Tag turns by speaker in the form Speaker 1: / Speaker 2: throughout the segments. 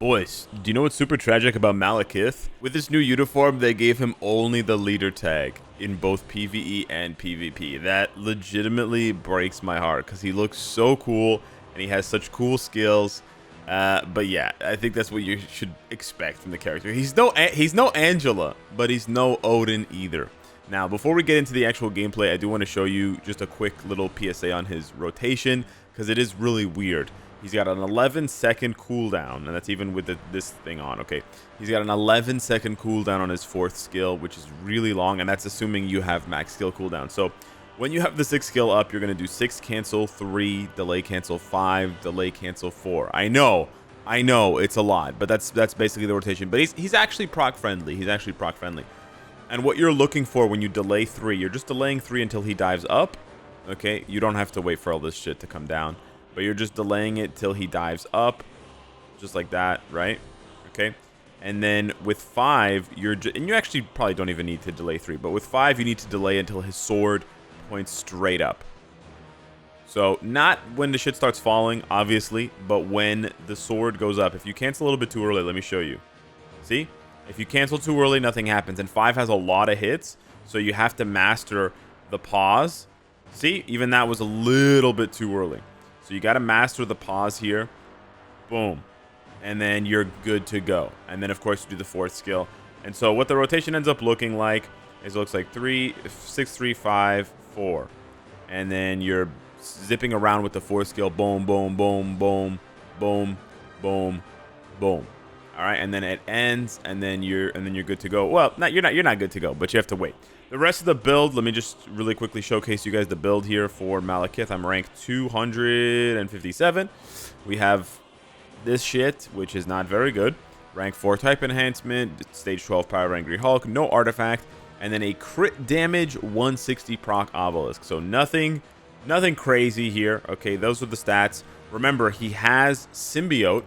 Speaker 1: Boys, do you know what's super tragic about Malekith? With this new uniform, they gave him only the leader tag in both PvE and PvP. That legitimately breaks my heart because he looks so cool and he has such cool skills. But yeah, I think that's what you should expect from the character. He's no Angela, but he's no Odin either. Now, before we get into the actual gameplay, I do want to show you just a quick little PSA on his rotation because it is really weird. He's got an 11-second cooldown, and that's even with this thing on, okay? He's got an 11-second cooldown on his 4th skill, which is really long, and that's assuming you have max skill cooldown. So when you have the 6th skill up, you're going to do 6 cancel, 3, delay cancel, 5, delay cancel, 4. I know, it's a lot, but that's basically the rotation. But he's actually proc friendly. And what you're looking for when you delay 3, you're just delaying 3 until he dives up, okay? You don't have to wait for all this shit to come down. But you're just delaying it till he dives up, just like that, right? Okay. And then with 5, and you actually probably don't even need to delay 3, but with 5, you need to delay until his sword points straight up. So not when the shit starts falling, obviously, but when the sword goes up. If you cancel a little bit too early, let me show you. See? If you cancel too early, nothing happens. And 5 has a lot of hits, so you have to master the pause. See? Even that was a little bit too early. So you got to master the pause here. Boom. And then you're good to go. And then, of course, you do the 4th skill. And so what the rotation ends up looking like is it looks like 3, 6, 3, 5, 4. And then you're zipping around with the 4th skill. Boom, boom, boom, boom, boom, boom, boom. All right, and then it ends, and then you're good to go. Well, you're not good to go, but you have to wait. The rest of the build, let me just really quickly showcase you guys the build here for Malekith. I'm ranked 257. We have this shit, which is not very good. Rank 4 type enhancement, stage 12 power angry Hulk, no artifact, and then a crit damage 160 proc obelisk. So nothing crazy here. Okay, those are the stats. Remember, he has symbiote,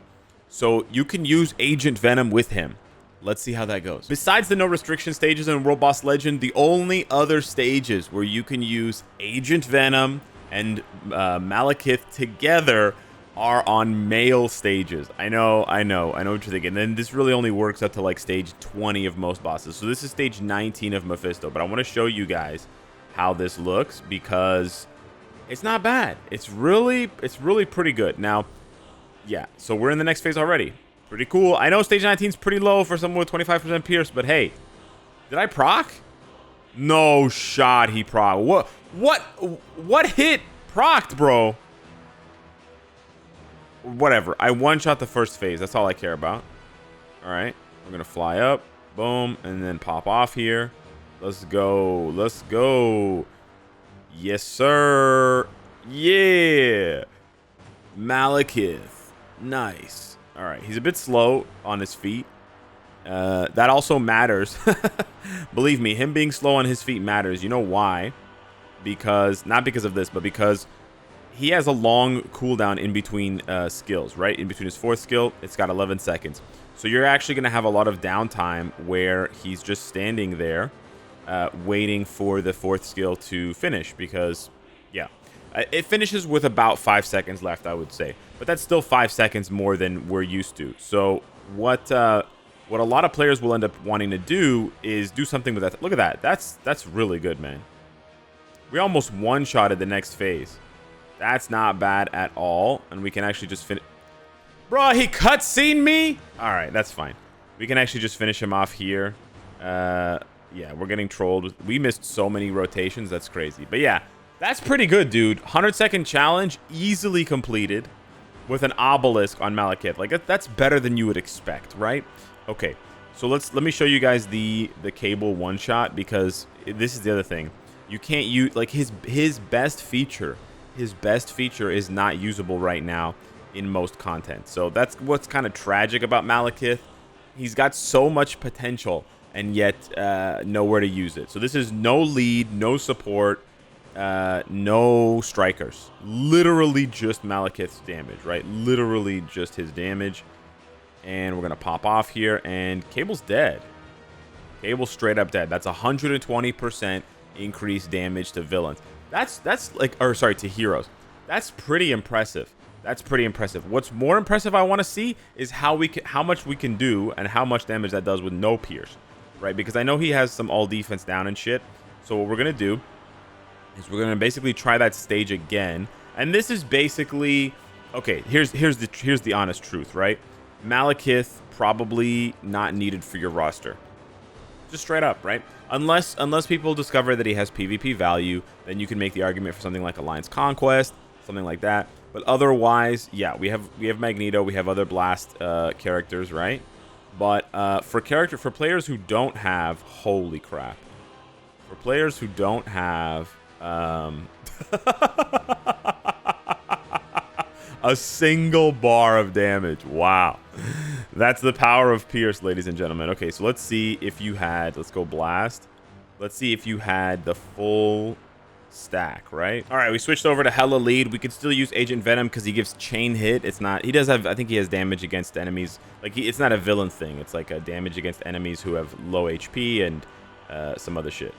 Speaker 1: so you can use Agent Venom with him. Let's see how that goes. Besides the no restriction stages in World Boss Legend, the only other stages where you can use Agent Venom and Malekith together are on male stages. I know what you're thinking. And then this really only works up to like stage 20 of most bosses. So this is stage 19 of Mephisto. But I want to show you guys how this looks because it's not bad. It's really pretty good. Now, yeah, so we're in the next phase already. Pretty cool. I know stage 19 is pretty low for someone with 25% pierce, but hey, did I proc? No shot he proc. What hit procced, bro? Whatever. I one-shot the first phase. That's all I care about. All right. We're going to fly up. Boom. And then pop off here. Let's go. Let's go. Yes, sir. Yeah. Malekith. Nice. All right, he's a bit slow on his feet. That also matters. Believe me, him being slow on his feet matters. You know why? Because, not because of this, but because he has a long cooldown in between skills, right? In between his 4th skill, it's got 11 seconds. So you're actually going to have a lot of downtime where he's just standing there waiting for the 4th skill to finish because, yeah. It finishes with about 5 seconds left, I would say. But that's still 5 seconds more than we're used to. So what a lot of players will end up wanting to do is do something with that. Look at that. That's really good, man. We almost one-shotted the next phase. That's not bad at all. And we can actually just finish. Bro, he cutscened me? All right, that's fine. We can actually just finish him off here. Yeah, we're getting trolled. We missed so many rotations. That's crazy. But yeah. That's pretty good, dude. 100-second challenge, easily completed with an obelisk on Malekith. Like, that's better than you would expect, right? Okay, so let me show you guys the cable one-shot because this is the other thing. You can't use, like, his best feature is not usable right now in most content. So that's what's kind of tragic about Malekith. He's got so much potential and yet nowhere to use it. So this is no lead, no support. No strikers, literally just Malekith's damage, right? Literally just his damage. And we're gonna pop off here, and Cable's dead. Cable's straight up dead. That's 120% increased damage to villains. That's like, or sorry, to heroes. That's pretty impressive. That's pretty impressive. What's more impressive I want to see is how much we can do and how much damage that does with no Pierce, right? Because I know he has some all defense down and shit. So what we're gonna do is we're gonna basically try that stage again, and this is basically okay. Here's the honest truth, right? Malekith probably not needed for your roster. Just straight up, right? Unless people discover that he has PvP value, then you can make the argument for something like Alliance Conquest, something like that. But otherwise, yeah, we have Magneto, we have other Blast characters, right? But for players who don't have, holy crap, for players who don't have a single bar of damage. Wow. That's the power of Pierce, ladies and gentlemen. Okay, so let's see if you had, let's go Blast. Let's see if you had the full stack, right? All right, we switched over to Hella Lead. We could still use Agent Venom because he gives chain hit. It's not, he does have, I think he has damage against enemies. Like, it's not a villain thing. It's like a damage against enemies who have low HP and some other shit.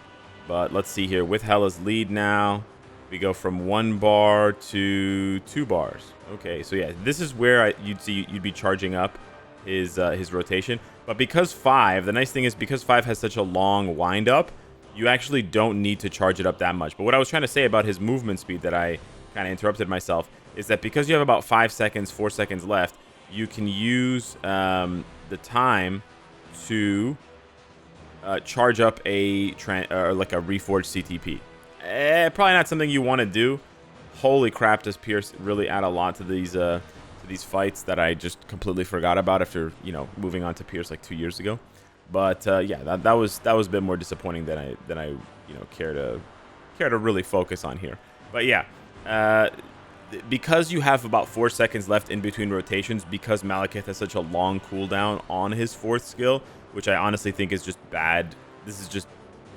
Speaker 1: But let's see here. With Hella's Lead now, we go from 1 bar to 2 bars. Okay, so yeah, this is where you'd be charging up his rotation. But because 5, the nice thing is because 5 has such a long wind up, you actually don't need to charge it up that much. But what I was trying to say about his movement speed that I kind of interrupted myself is that because you have about 5 seconds, 4 seconds left, you can use the time to charge up or like a reforged CTP. Probably not something you want to do. Holy crap, does Pierce really add a lot to these fights that I just completely forgot about after, you know, moving on to Pierce like 2 years ago. But yeah, that was a bit more disappointing than I you know care to really focus on here. But yeah, because you have about 4 seconds left in between rotations, because Malekith has such a long cooldown on his 4th skill, which I honestly think is just bad. This is just,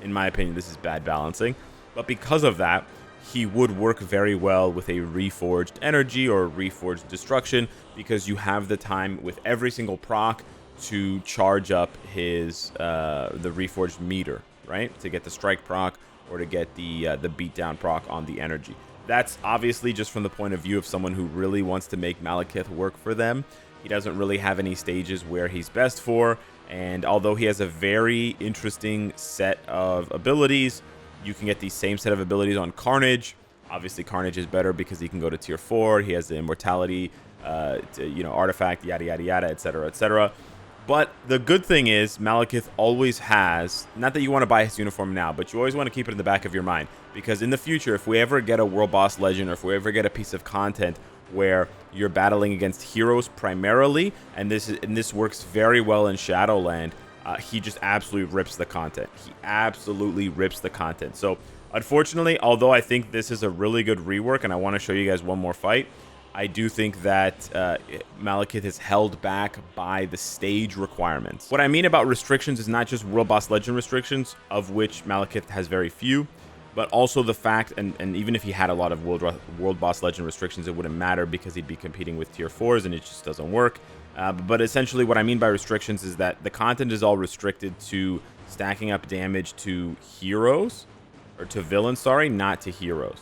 Speaker 1: in my opinion, this is bad balancing. But because of that, he would work very well with a reforged energy or reforged destruction, because you have the time with every single proc to charge up his the reforged meter, right, to get the strike proc or to get the beatdown proc on the energy. That's obviously just from the point of view of someone who really wants to make Malekith work for them. He doesn't really have any stages where he's best for, and although he has a very interesting set of abilities, you can get the same set of abilities on Carnage. Obviously, Carnage is better because he can go to tier 4. He has the immortality, you know, artifact, yada yada yada, etc., etc. But the good thing is Malekith always has, not that you want to buy his uniform now, but you always want to keep it in the back of your mind, because in the future, if we ever get a World Boss Legend, or if we ever get a piece of content where you're battling against heroes primarily, and this works very well in Shadowland, he just absolutely rips the content. He absolutely rips the content. So unfortunately, although I think this is a really good rework, and I want to show you guys one more fight, I do think that Malekith is held back by the stage requirements. What I mean about restrictions is not just World Boss Legend restrictions, of which Malekith has very few, but also the fact, and even if he had a lot of World Boss Legend restrictions, it wouldn't matter because he'd be competing with tier 4s and it just doesn't work. But essentially what I mean by restrictions is that the content is all restricted to stacking up damage to heroes, or to villains, sorry, not to heroes.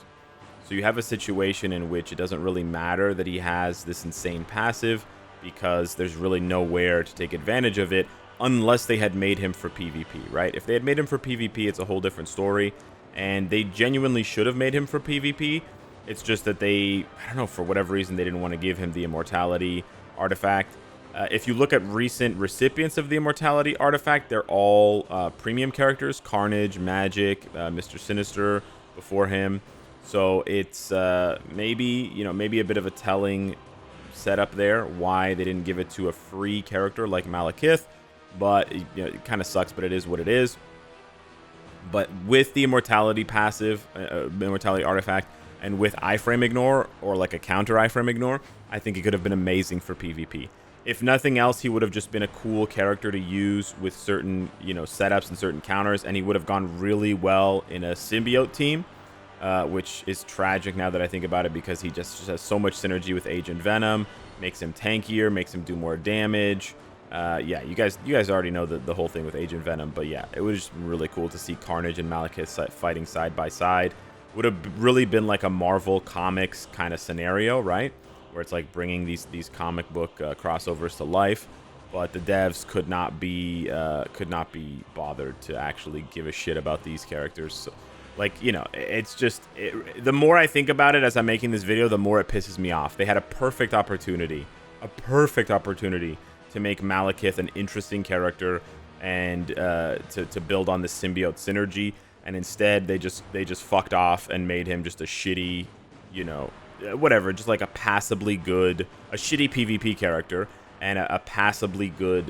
Speaker 1: So you have a situation in which it doesn't really matter that he has this insane passive, because there's really nowhere to take advantage of it unless they had made him for PvP, right? If they had made him for PvP, it's a whole different story, and they genuinely should have made him for PvP. It's just that they, I don't know, for whatever reason, they didn't want to give him the immortality artifact. If you look at recent recipients of the immortality artifact, they're all premium characters: Carnage, Magic, Mr. Sinister before him. So it's maybe a bit of a telling setup there why they didn't give it to a free character like Malekith. But you know, it kind of sucks, but it is what it is. But with the immortality passive, immortality artifact, and with iframe ignore, or like a counter iframe ignore, I think it could have been amazing for PvP. If nothing else, he would have just been a cool character to use with certain, you know, setups and certain counters, and he would have gone really well in a symbiote team, which is tragic now that I think about it, because he just has so much synergy with Agent Venom, makes him tankier, makes him do more damage. Yeah, you guys already know the whole thing with Agent Venom, but yeah, it was just really cool to see Carnage and Malekith fighting side by side. Would have really been like a Marvel Comics kind of scenario, right? where it's like bringing these comic book crossovers to life. But the devs could not be bothered to actually give a shit about these characters. So, like, you know, it's just the more I think about it as I'm making this video, the more it pisses me off. They had a perfect opportunity to make Malekith an interesting character and to build on the symbiote synergy, and instead they just fucked off and made him just a shitty, you know, whatever, just like a passably good, a shitty PvP character and a passably good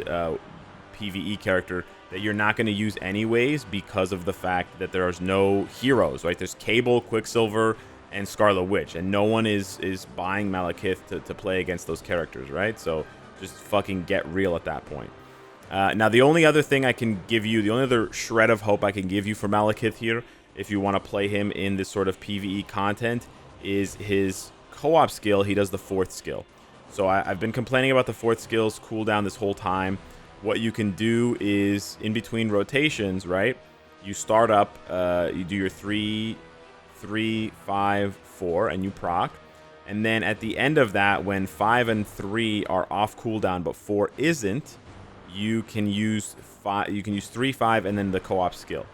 Speaker 1: PvE character that you're not going to use anyways because of the fact that there's no heroes, right? There's Cable, Quicksilver, and Scarlet Witch, and no one is buying Malekith to play against those characters, right? So just fucking get real at that point. Now, the only other thing I can give you, the only other shred of hope I can give you for Malekith here, if you want to play him in this sort of PvE content, is his co-op skill. He does the 4th skill. So I've been complaining about the 4th skill's cooldown this whole time. What you can do is, in between rotations, right, you start up, you do your 3, 5, 4, and you proc. And then at the end of that, when 5 and 3 are off cooldown but 4 isn't, you can use 3, 5, and then the co-op skill.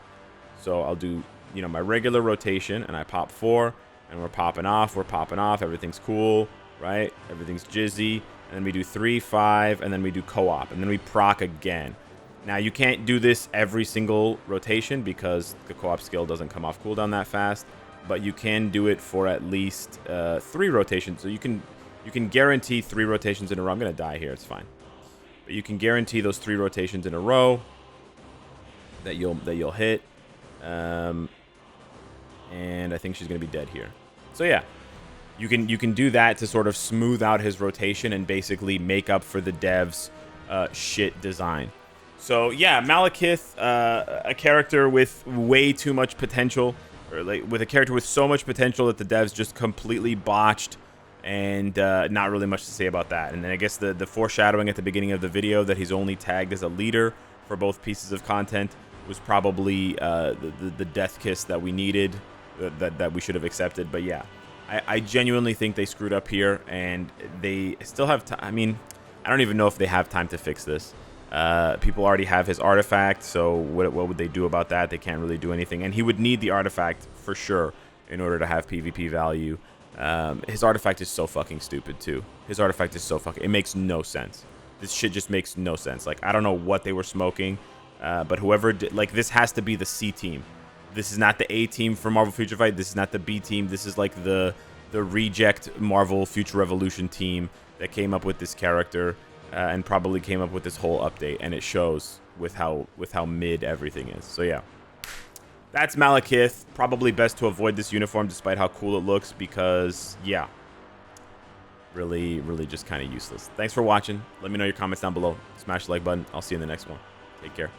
Speaker 1: So I'll do, you know, my regular rotation, and I pop 4, and we're popping off, everything's cool, right? Everything's jizzy. And then we do 3, 5, and then we do co-op, and then we proc again. Now, you can't do this every single rotation because the co-op skill doesn't come off cooldown that fast, but you can do it for at least 3 rotations. So you can guarantee 3 rotations in a row. I'm gonna die here, it's fine. But you can guarantee those 3 rotations in a row that you'll hit. And I think she's gonna be dead here. So yeah, you can do that to sort of smooth out his rotation and basically make up for the devs' shit design. So yeah, Malekith, a character with way too much potential, or like with a character with so much potential that the devs just completely botched, and not really much to say about that. And then I guess the foreshadowing at the beginning of the video that he's only tagged as a leader for both pieces of content was probably the death kiss that we needed, that we should have accepted. But yeah, I genuinely think they screwed up here, and they still have time. I mean, I don't even know if they have time to fix this. People already have his artifact, so what would they do about that? They can't really do anything, and he would need the artifact for sure in order to have PvP value. His artifact is so fucking stupid too. His artifact is so fucking, it makes no sense. This shit just makes no sense. Like, I don't know what they were smoking, but whoever did, like, this has to be the C team. This is not the A team for Marvel Future Fight. This is not the B team. This is like the reject Marvel Future Revolution team that came up with this character, and probably came up with this whole update, and it shows with how mid everything is. So yeah, that's Malekith. Probably best to avoid this uniform despite how cool it looks, because yeah, really just kind of useless. Thanks for watching. Let me know your comments down below. Smash the like button. I'll see you in the next one. Take care.